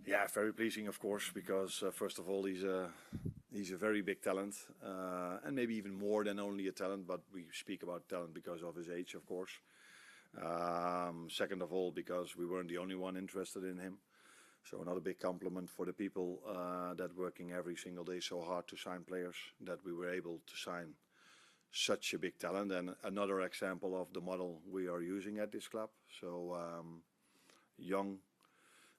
Yeah, very pleasing, of course, because first of all, he's a very big talent, and maybe even more than only a talent. But we speak about talent because of his age, of course. Second of all, because we weren't the only one interested in him. So another big compliment for the people that working every single day so hard to sign players, that we were able to sign such a big talent, and another example of the model we are using at this club. So young,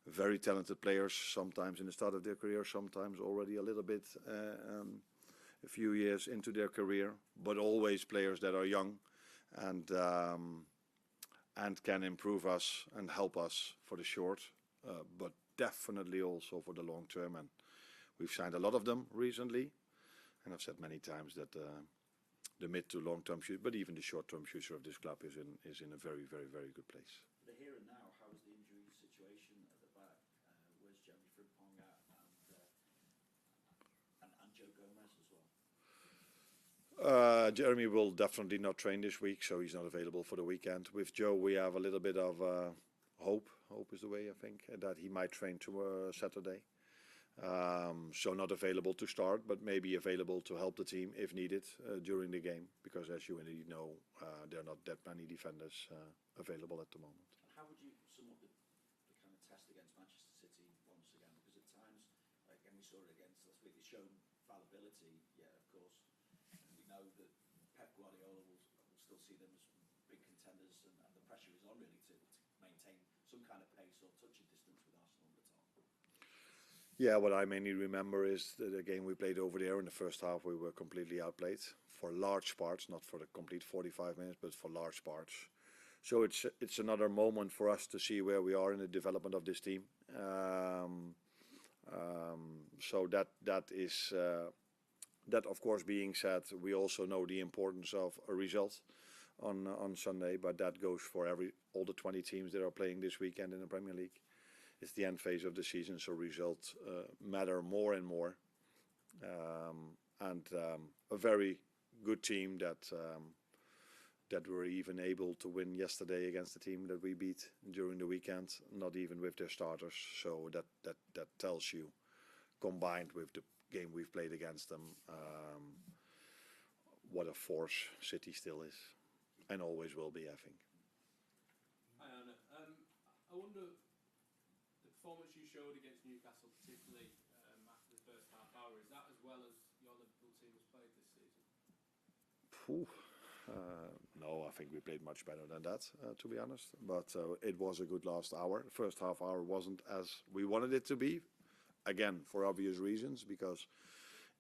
very talented players, sometimes in the start of their career, sometimes already a little bit a few years into their career, but always players that are young and can improve us and help us for the short, but definitely also for the long term. And we've signed a lot of them recently, and I've said many times that the mid to long term future, but even the short term future of this club is in a very, very, very good place. The here and now, how is the injury situation at the back? Where's Jeremy Frimpong at, and Joe Gomez as well? Jeremy will definitely not train this week, so he's not available for the weekend. With Joe, we have a little bit of hope. Hope is the way, I think, that he might train tomorrow, Saturday. So not available to start, but maybe available to help the team if needed during the game, because as you already know, there are not that many defenders available at the moment. How would you sum up the kind of test against Manchester City once again? Because at times, again, we saw it against last week, it's shown fallibility, yet of course, we know that Pep Guardiola will still see them as big contenders, and the pressure is on really to maintain some kind of pace or touching distance with Arsenal at the top. Yeah, what I mainly remember is the game we played over there in the first half. We were completely outplayed for large parts, not for the complete 45 minutes, but for large parts. So it's another moment for us to see where we are in the development of this team. So that is that, of course, being said, we also know the importance of a result on Sunday, but that goes for all the 20 teams that are playing this weekend in the Premier League. It's the end phase of the season, so results matter more and more. And a very good team that were even able to win yesterday against the team that we beat during the weekend, not even with their starters. So that tells you, combined with the game we've played against them, what a force City still is, and always will be, I think. Hi Arne. I wonder, the performance you showed against Newcastle, particularly after the first half hour, is that as well as your Liverpool team has played this season? No, I think we played much better than that, to be honest. But it was a good last hour. The first half hour wasn't as we wanted it to be, again, for obvious reasons, because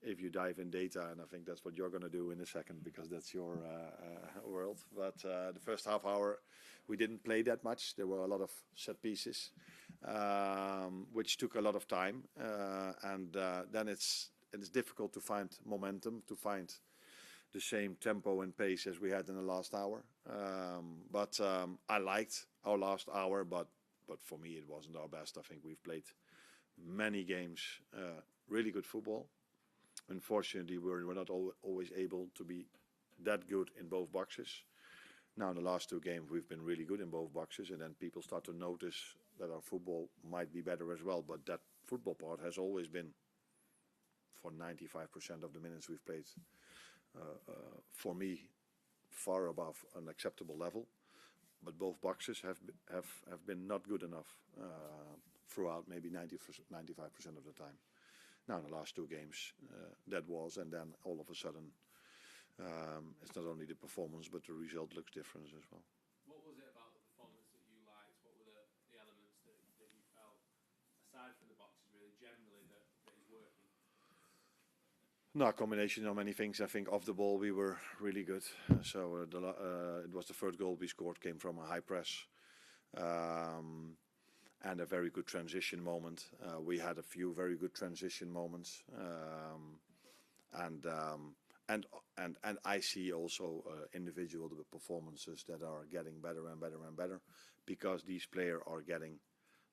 if you dive in data, and I think that's what you're going to do in a second, because that's your world. But the first half hour, we didn't play that much. There were a lot of set pieces, which took a lot of time. And then it's difficult to find momentum, to find the same tempo and pace as we had in the last hour. But I liked our last hour, but for me it wasn't our best. I think we've played many games, really good football. Unfortunately, we're not always able to be that good in both boxes. Now in the last two games we've been really good in both boxes, and then people start to notice that our football might be better as well. But that football part has always been, for 95% of the minutes we've played, for me, far above an acceptable level. But both boxes have been not good enough throughout, maybe 95% of the time. Now in the last two games, that was, and then all of a sudden, it's not only the performance, but the result looks different as well. What was it about the performance that you liked? What were the elements that you felt, aside from the boxes, really generally, that is working? No, a combination of many things. I think off the ball we were really good. So it was the third goal we scored came from a high press. And a very good transition moment. We had a few very good transition moments, and I see also individual performances that are getting better and better and better, because these players are getting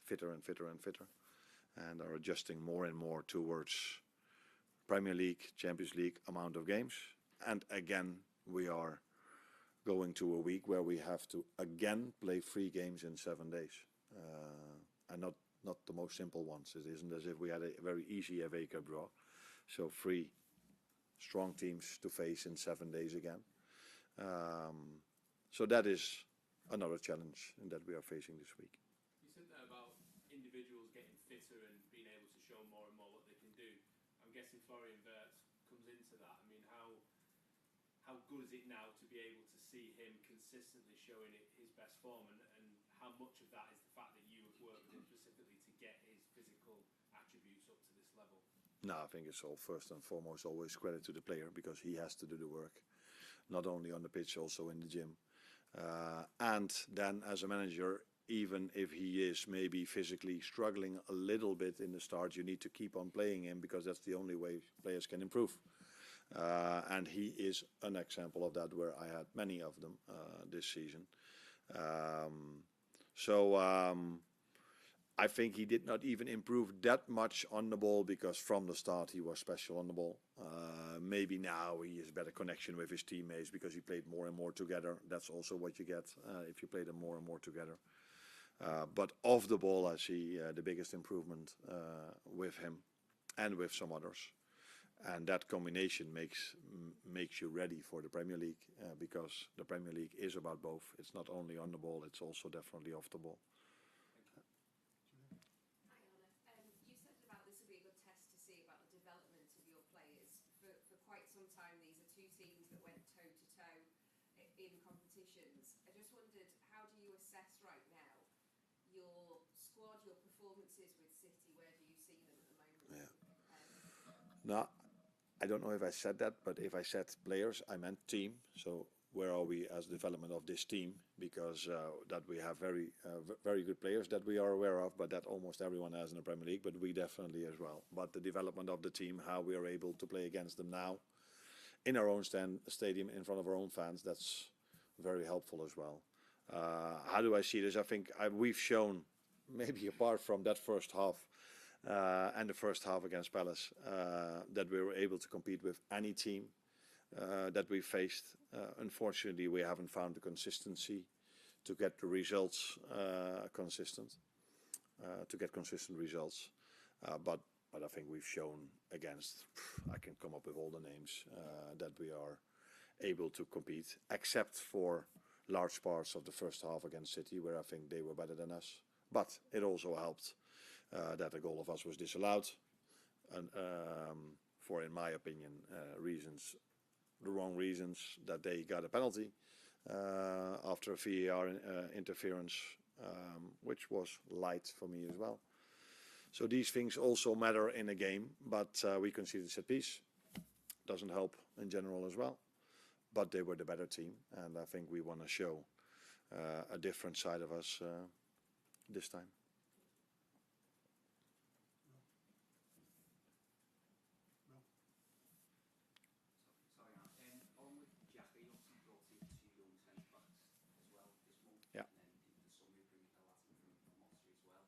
fitter and fitter and fitter, and are adjusting more and more towards Premier League, Champions League amount of games. And again, we are going to a week where we have to again play 3 games in 7 days. And not the most simple ones. It isn't as if we had a very easy FA Cup draw. So 3 strong teams to face in 7 days again. So that is another challenge that we are facing this week. You said that about individuals getting fitter and being able to show more and more what they can do. I'm guessing Florian Wirtz comes into that. I mean, how good is it now to be able to see him consistently showing his best form, and how much of that is the fact that you have worked with him specifically to get his physical attributes up to this level? No, I think it's all first and foremost always credit to the player, because he has to do the work, not only on the pitch, also in the gym. And then as a manager, even if he is maybe physically struggling a little bit in the start, you need to keep on playing him, because that's the only way players can improve. And he is an example of that, where I had many of them this season. I think he did not even improve that much on the ball, because from the start he was special on the ball. Maybe now he has better connection with his teammates, because he played more and more together. That's also what you get if you play them more and more together. But off the ball, I see the biggest improvement with him and with some others. And that combination makes you ready for the Premier League, because the Premier League is about both. It's not only on the ball, it's also definitely off the ball. Hi Arne, you said about this will be a good test to see about the development of your players. For quite some time, these are 2 teams that went toe-to-toe in competitions. I just wondered, how do you assess right now your squad, your performances with City? Where do you see them at the moment? No, I don't know if I said that, but if I said players, I meant team. So where are we as development of this team? Because that we have very good players that we are aware of, but that almost everyone has in the Premier League, but we definitely as well. But the development of the team, how we are able to play against them now, in our own stadium, in front of our own fans, that's very helpful as well. How do I see this? I think we've shown, maybe apart from that first half, and the first half against Palace, that we were able to compete with any team that we faced. Unfortunately, we haven't found the consistency to get the results consistent, to get consistent results. But I think we've shown against, I can come up with all the names, that we are able to compete, except for large parts of the first half against City, where I think they were better than us. But it also helped that a goal of us was disallowed, and for, in my opinion, reasons, the wrong reasons, that they got a penalty after a VAR interference, which was light for me as well. So these things also matter in a game, but we conceded set piece. Doesn't help in general as well. But they were the better team, and I think we want to show a different side of us this time. Yeah. And then in the summer, bringing the lads in from Austria as well.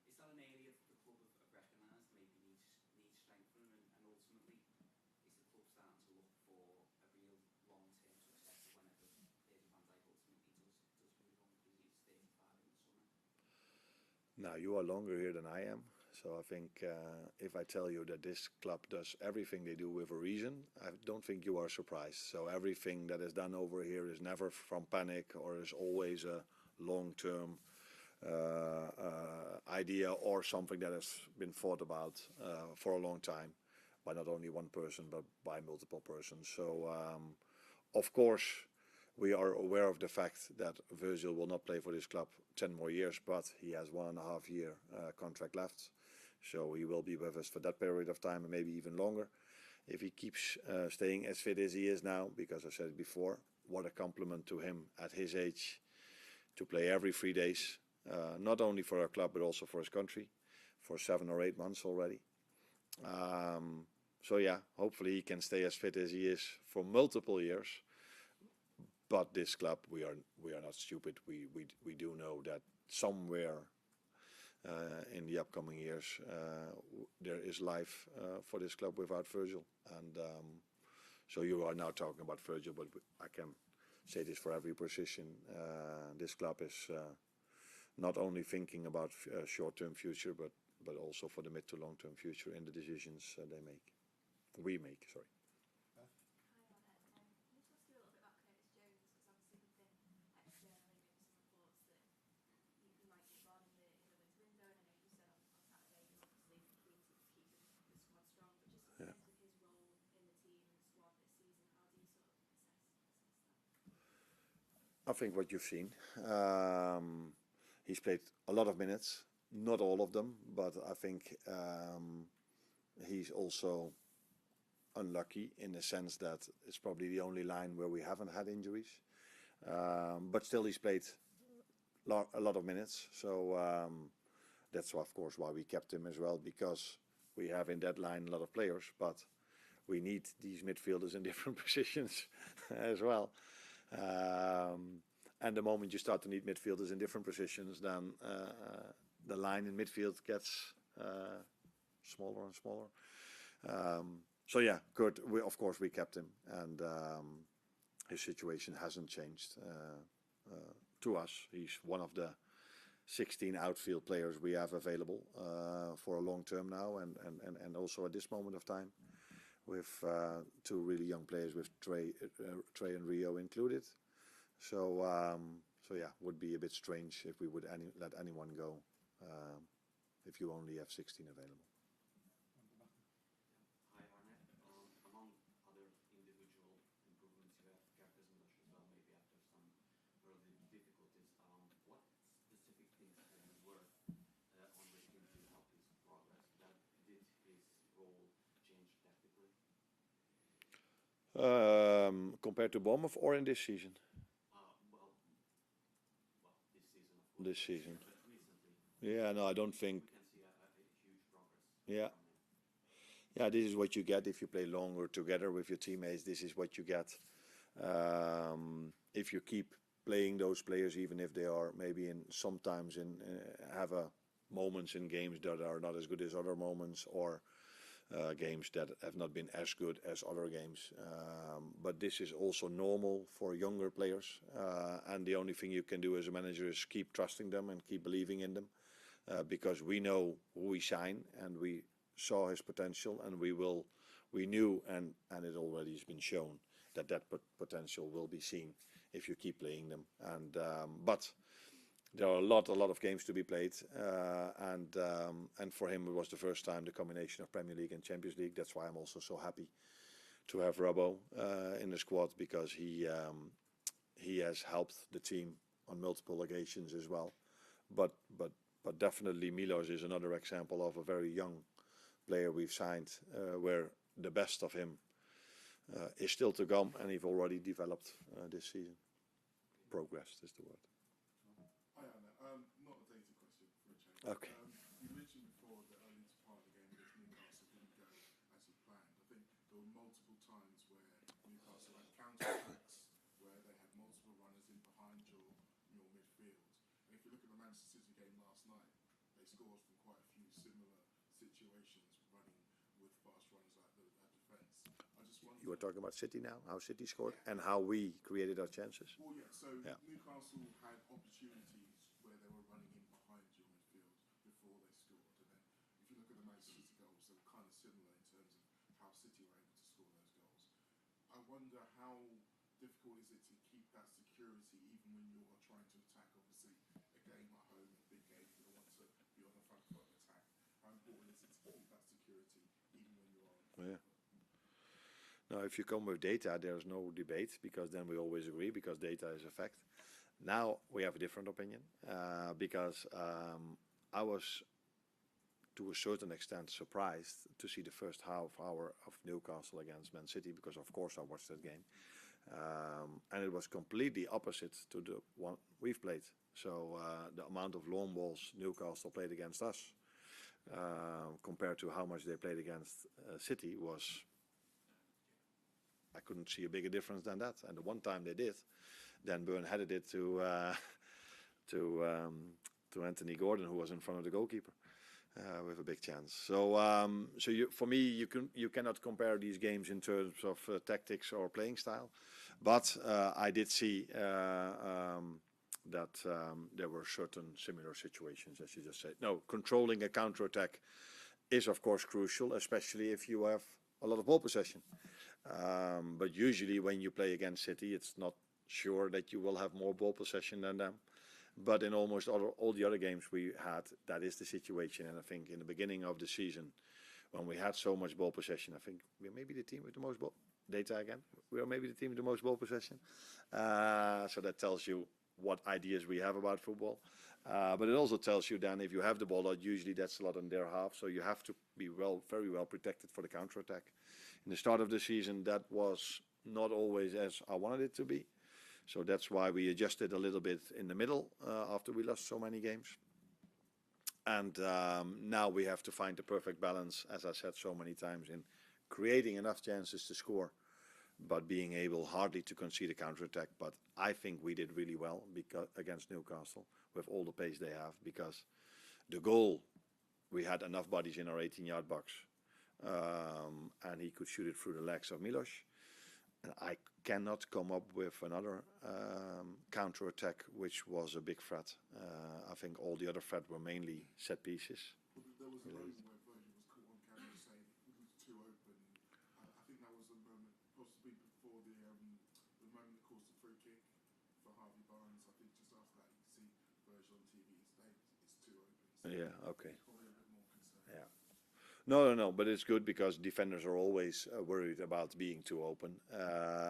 Is that an area that the club have recognised maybe needs strengthening, and ultimately is the club starting to look for a real long-term successor whenever Virgil van Dijk ultimately does move on, because he's 35 in the summer? Now, you are longer here than I am, so I think if I tell you that this club does everything they do with a reason, I don't think you are surprised. So everything that is done over here is never from panic, or is always a long-term idea, or something that has been thought about for a long time by not only one person but by multiple persons. So of course we are aware of the fact that Virgil will not play for this club 10 more years, but he has 1.5 year contract left. So he will be with us for that period of time, and maybe even longer, if he keeps staying as fit as he is now. Because I said it before, what a compliment to him at his age to play every 3 days, not only for our club but also for his country, for 7 or 8 months already. So yeah, hopefully he can stay as fit as he is for multiple years. But this club, we are not stupid. We do know that somewhere in the upcoming years there is life for this club without Virgil. And so you are now talking about Virgil, but I can say this for every position. This club is not only thinking about short-term future, but also for the mid to long-term future in the decisions they make. We make, sorry. Hi, Arne. Can you talk to a little bit about Curtis Jones? Because obviously there've been externally maybe some reports that he might move on in the winter window, and I know you said on Saturday you're obviously keen to keep the squad strong, but just in Yeah. terms of his role in the team and the squad this season, how do you sort of assess that? I think what you've seen. He's played a lot of minutes, not all of them, but I think he's also unlucky in the sense that it's probably the only line where we haven't had injuries. But still, he's played a lot of minutes, so that's of course why we kept him as well, because we have in that line a lot of players, but we need these midfielders in different positions as well. And the moment you start to need midfielders in different positions, then the line in midfield gets smaller and smaller. So yeah, Kurt, of course we kept him, and his situation hasn't changed to us. He's one of the 16 outfield players we have available for a long term now, and also at this moment of time, with two really young players, with Trey and Rio included. So yeah, would be a bit strange if we would let anyone go if you only have 16 available. Hi, Arne. Among other individual improvements, you have kept as much as well, maybe after some early difficulties. What specific things have you worked on with him to help his progress? Did his role change tactically? Compared to Bournemouth or in this season? Well, this season, of course. This season. But recently, Yeah, no, I don't think. we can see a huge progress. Yeah. from him. Yeah, this is what you get if you play longer together with your teammates. This is what you get if you keep playing those players, even if they are maybe sometimes have moments in games that are not as good as other moments, or games that have not been as good as other games. But this is also normal for younger players, and the only thing you can do as a manager is keep trusting them and keep believing in them, because we know who we sign, and we saw his potential, and we knew, and it already has been shown that potential will be seen if you keep playing them. And but there are a lot of games to be played, and for him it was the first time the combination of Premier League and Champions League. That's why I'm also so happy to have Robbo in the squad, because he has helped the team on multiple occasions as well. But definitely Milos is another example of a very young player we've signed, where the best of him is still to come, and he's already developed this season. Progressed is the word. Hi, Anna. Not a data question for a change. Okay. You mentioned before that only part of the game against Newcastle didn't go as you planned. I think there were multiple times where Newcastle had counter-attacks, where they had multiple runners in behind your midfield. And if you look at the Manchester City game last night, they scored from quite a few similar situations, running with fast runners like the defence. I just wonder. You were talking about City now, how City scored, and how we created our chances. Well, yeah. So Yeah. Newcastle had opportunities where they were running in behind your midfield before they scored, and then if you look at the Manchester City goals, they were kind of similar in terms of how City were able to score those goals. I wonder how difficult is it to keep that security even when you are trying to attack. Obviously, a game at home, a big game, you want to be on the front foot and attack. How important is it to keep that security even when you are on the front Yeah. foot? Now, if you come with data, there's no debate, because then we always agree, because data is a fact. Now we have a different opinion, because I was, to a certain extent, surprised to see the first half hour of Newcastle against Man City, because of course I watched that game, and it was completely opposite to the one we've played. So the amount of long balls Newcastle played against us, compared to how much they played against City, was, I couldn't see a bigger difference than that. And the one time they did, then Burn headed it to Anthony Gordon, who was in front of the goalkeeper, with a big chance. So for me, you cannot compare these games in terms of tactics or playing style. But I did see that there were certain similar situations, as you just said. No, controlling a counter-attack is, of course, crucial, especially if you have a lot of ball possession. But usually when you play against City, it's not sure that you will have more ball possession than them. But in almost all the other games we had, that is the situation. And I think in the beginning of the season, when we had so much ball possession, I think we're maybe the team with the most ball data again. We are maybe the team with the most ball possession. So that tells you what ideas we have about football. But it also tells you then if you have the ball, usually that's a lot on their half. So you have to be very well protected for the counter-attack. In the start of the season, that was not always as I wanted it to be. So that's why we adjusted a little bit in the middle after we lost so many games. And now we have to find the perfect balance, as I said so many times, in creating enough chances to score, but being able hardly to concede a counter-attack. But I think we did really well against Newcastle with all the pace they have, because the goal, we had enough bodies in our 18-yard box, and he could shoot it through the legs of Milos. And I cannot come up with another counter-attack which was a big threat. I think all the other threats were mainly set pieces. Well, there was a moment where Virgil was caught on camera saying it was too open. I think that was the moment, possibly before the moment that caused the free kick for Harvey Barnes. I think just after that, you see Virgil on TV say it's too open. So Yeah, okay. probably a bit more concerned. Yeah. No, but it's good because defenders are always worried about being too open.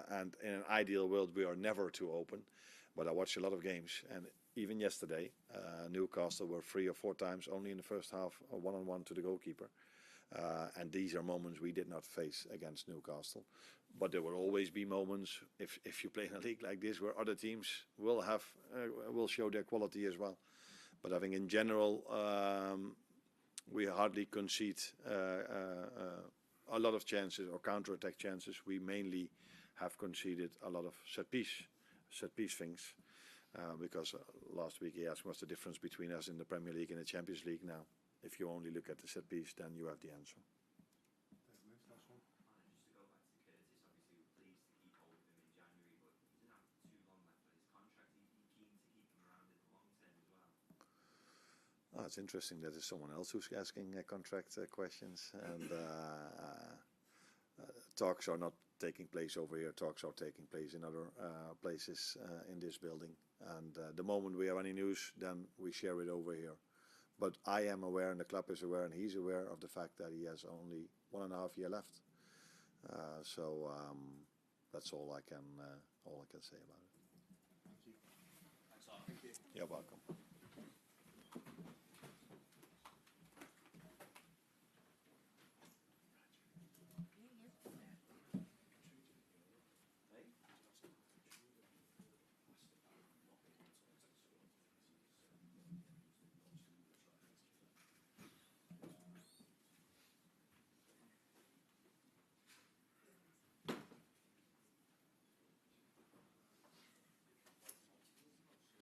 And in an ideal world, we are never too open. But I watch a lot of games, and even yesterday, Newcastle were 3 or 4 times only in the first half, one-on-one to the goalkeeper. And these are moments we did not face against Newcastle. But there will always be moments, if you play in a league like this, where other teams will show their quality as well. But I think in general, we hardly concede a lot of chances or counter-attack chances. We mainly have conceded a lot of set piece things. Because last week he asked what's the difference between us in the Premier League and the Champions League now. If you only look at the set piece, then you have the answer. Just to go back to Curtis, obviously we're pleased to keep hold of him in January, but he didn't have too long left on his contract. Are you keen to keep him around in the long term as well? Oh, it's interesting that there's someone else who's asking contract questions, and talks are not taking place over here. Talks are taking place in other places in this building. And the moment we have any news, then we share it over here. But I am aware, and the club is aware, and he's aware of the fact that he has only 1.5 years left. So that's all I can say about it. Thank you. Thanks, Arne. You're welcome.